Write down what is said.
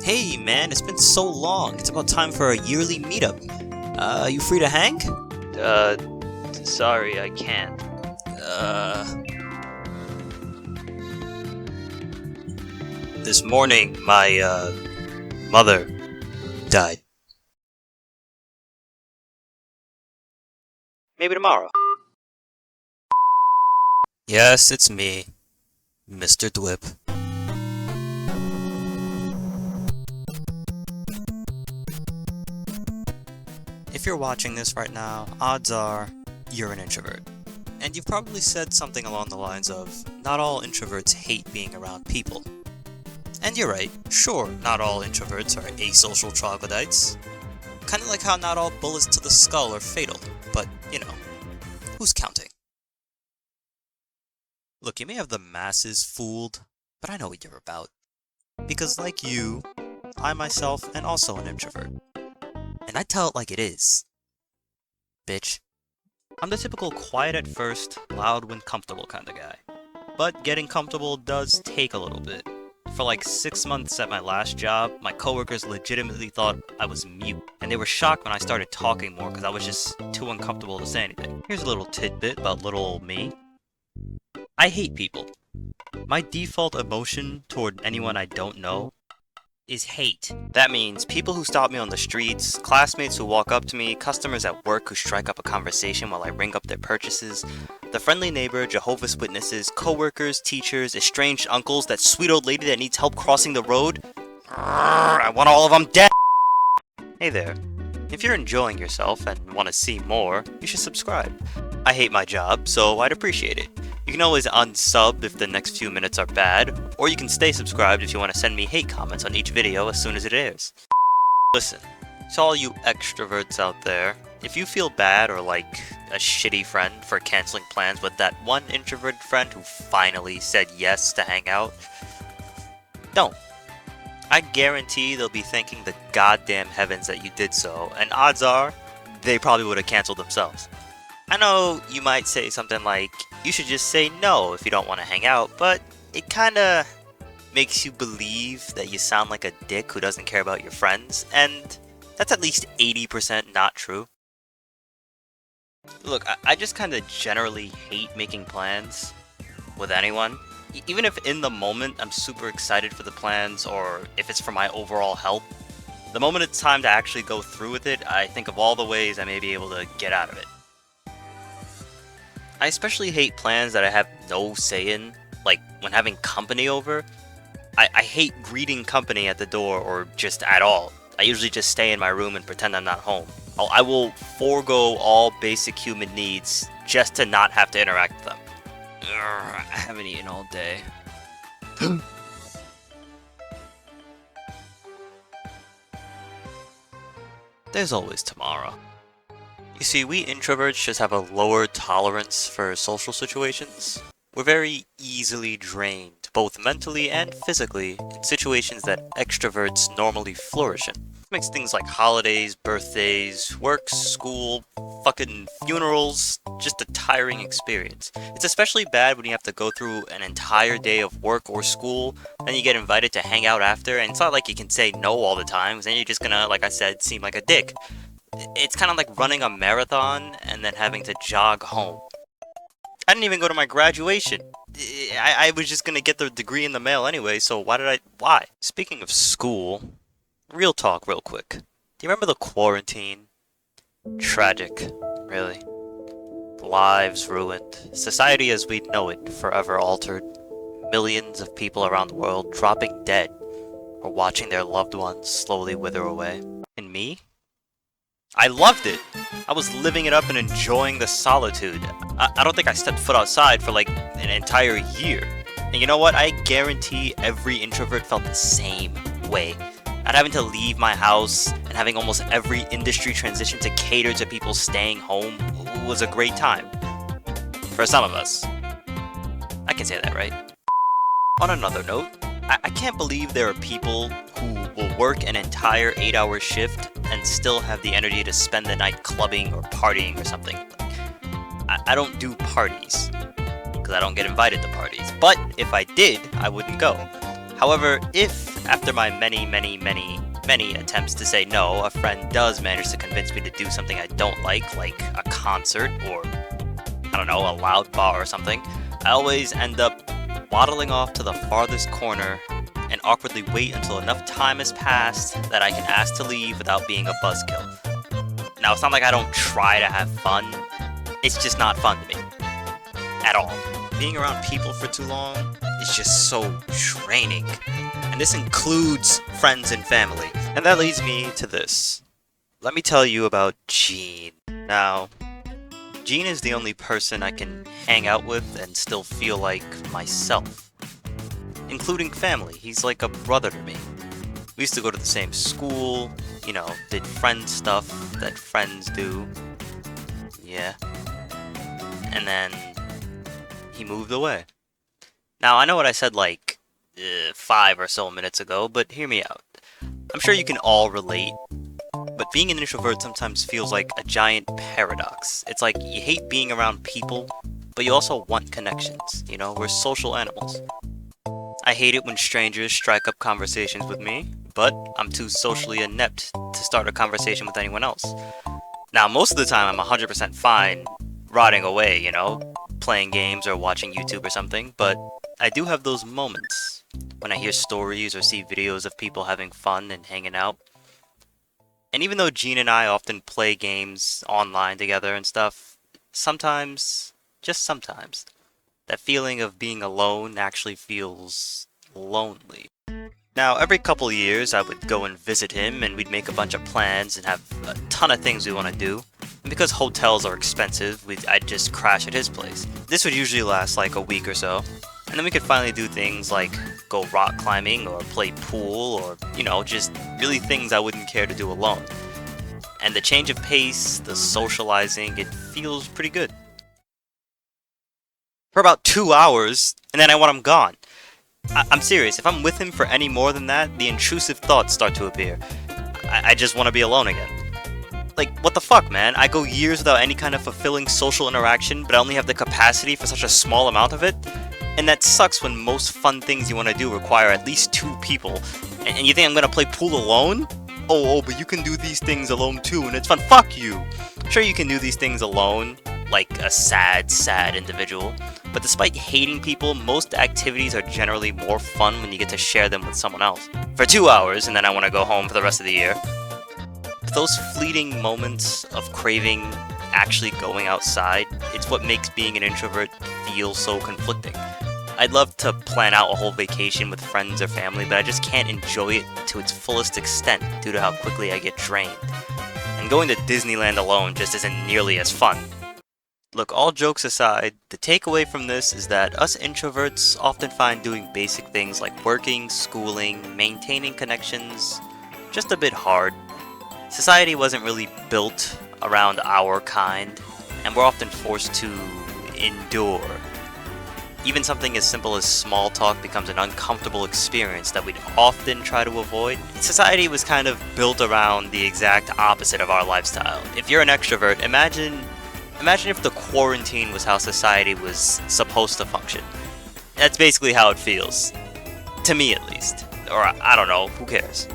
Hey man, it's been so long. It's about time for a yearly meetup. You free to hang? Sorry, I can't. This morning, my, mother died. Maybe tomorrow. Yes, it's me, Mr. Dwip. If you're watching this right now, odds are you're an introvert. And you've probably said something along the lines of, not all introverts hate being around people. And you're right, sure, not all introverts are asocial troglodytes. Kinda like how not all bullets to the skull are fatal, but, you know, who's counting? Look, you may have the masses fooled, but I know what you're about. Because like you, I myself am also an introvert. And I tell it like it is. Bitch. I'm the typical quiet at first, loud when comfortable kind of guy. But getting comfortable does take a little bit. For like 6 months at my last job, my coworkers legitimately thought I was mute. And they were shocked when I started talking more because I was just too uncomfortable to say anything. Here's a little tidbit about little old me. I hate people. My default emotion toward anyone I don't know is hate. That means people who stop me on the streets, classmates who walk up to me, customers at work who strike up a conversation while I ring up their purchases, the friendly neighbor, Jehovah's Witnesses, co-workers, teachers, estranged uncles, that sweet old lady that needs help crossing the road. I want all of them dead! Hey there. If you're enjoying yourself and want to see more, you should subscribe. I hate my job, so I'd appreciate it. You can always unsub if the next few minutes are bad, or you can stay subscribed if you want to send me hate comments on each video as soon as it airs. Listen, to all you extroverts out there, if you feel bad or like a shitty friend for canceling plans with that one introverted friend who finally said yes to hang out, don't. I guarantee they'll be thanking the goddamn heavens that you did so, and odds are, they probably would have canceled themselves. I know you might say something like, you should just say no if you don't want to hang out, but it kinda makes you believe that you sound like a dick who doesn't care about your friends, and that's at least 80% not true. Look, I just kinda generally hate making plans with anyone. Even if in the moment I'm super excited for the plans, or if it's for my overall health, the moment it's time to actually go through with it, I think of all the ways I may be able to get out of it. I especially hate plans that I have no say in, like when having company over. I hate greeting company at the door or just at all. I usually just stay in my room and pretend I'm not home. I will forego all basic human needs just to not have to interact with them. I haven't eaten all day. There's always tomorrow. You see, we introverts just have a lower tolerance for social situations. We're very easily drained, both mentally and physically, in situations that extroverts normally flourish in. Makes things like holidays, birthdays, work, school, fucking funerals, just a tiring experience. It's especially bad when you have to go through an entire day of work or school, then you get invited to hang out after, and it's not like you can say no all the time, because then you're just gonna, like I said, seem like a dick. It's kind of like running a marathon and then having to jog home. I didn't even go to my graduation. I was just gonna get the degree in the mail anyway, so why? Speaking of school, real talk real quick. Do you remember the quarantine? Tragic, really. Lives ruined. Society as we know it forever altered. Millions of people around the world dropping dead or watching their loved ones slowly wither away. And me? I loved it! I was living it up and enjoying the solitude. I don't think I stepped foot outside for like an entire year. And you know what? I guarantee every introvert felt the same way. Not having to leave my house and having almost every industry transition to cater to people staying home was a great time. For some of us. I can say that, right? On another note, I can't believe there are people who will work an entire 8-hour shift and still have the energy to spend the night clubbing or partying or something. I don't do parties, because I don't get invited to parties. But if I did, I wouldn't go. However, if after my many attempts to say no, a friend does manage to convince me to do something I don't like a concert or, I don't know, a loud bar or something, I always end up waddling off to the farthest corner and awkwardly wait until enough time has passed that I can ask to leave without being a buzzkill. Now, it's not like I don't try to have fun, it's just not fun to me. At all. Being around people for too long is just so draining. And this includes friends and family. And that leads me to this. Let me tell you about Gene. Now, Gene is the only person I can hang out with and still feel like myself. Including family. He's like a brother to me. We used to go to the same school, did friend stuff that friends do. Yeah. And then he moved away. Now, I know what I said 5 or so minutes ago, but hear me out. I'm sure you can all relate, but being an introvert sometimes feels like a giant paradox. It's like you hate being around people, but you also want connections. We're social animals. I hate it when strangers strike up conversations with me, but I'm too socially inept to start a conversation with anyone else. Now, most of the time I'm 100% fine rotting away, playing games or watching YouTube or something, but I do have those moments when I hear stories or see videos of people having fun and hanging out. And even though Gene and I often play games online together and stuff, sometimes, just sometimes, that feeling of being alone actually feels lonely. Now, every couple years I would go and visit him and we'd make a bunch of plans and have a ton of things we want to do. And because hotels are expensive, I'd just crash at his place. This would usually last like a week or so. And then we could finally do things like go rock climbing or play pool or, just really things I wouldn't care to do alone. And the change of pace, the socializing, it feels pretty good. For about 2 hours, and then I want him gone. I'm serious, if I'm with him for any more than that, the intrusive thoughts start to appear. I just want to be alone again. What the fuck, man? I go years without any kind of fulfilling social interaction, but I only have the capacity for such a small amount of it? And that sucks when most fun things you want to do require at least 2 people. And you think I'm gonna play pool alone? Oh, but you can do these things alone too, and it's fun. Fuck you! Sure, you can do these things alone, like a sad individual. But despite hating people, most activities are generally more fun when you get to share them with someone else. For 2 hours, and then I want to go home for the rest of the year. But those fleeting moments of craving actually going outside, it's what makes being an introvert feel so conflicting. I'd love to plan out a whole vacation with friends or family, but I just can't enjoy it to its fullest extent due to how quickly I get drained. And going to Disneyland alone just isn't nearly as fun. Look, all jokes aside, the takeaway from this is that us introverts often find doing basic things like working, schooling, maintaining connections just a bit hard. Society wasn't really built around our kind, and we're often forced to endure. Even something as simple as small talk becomes an uncomfortable experience that we'd often try to avoid. Society was kind of built around the exact opposite of our lifestyle. If you're an extrovert, imagine if the quarantine was how society was supposed to function. That's basically how it feels. To me, at least. Or, I don't know, who cares?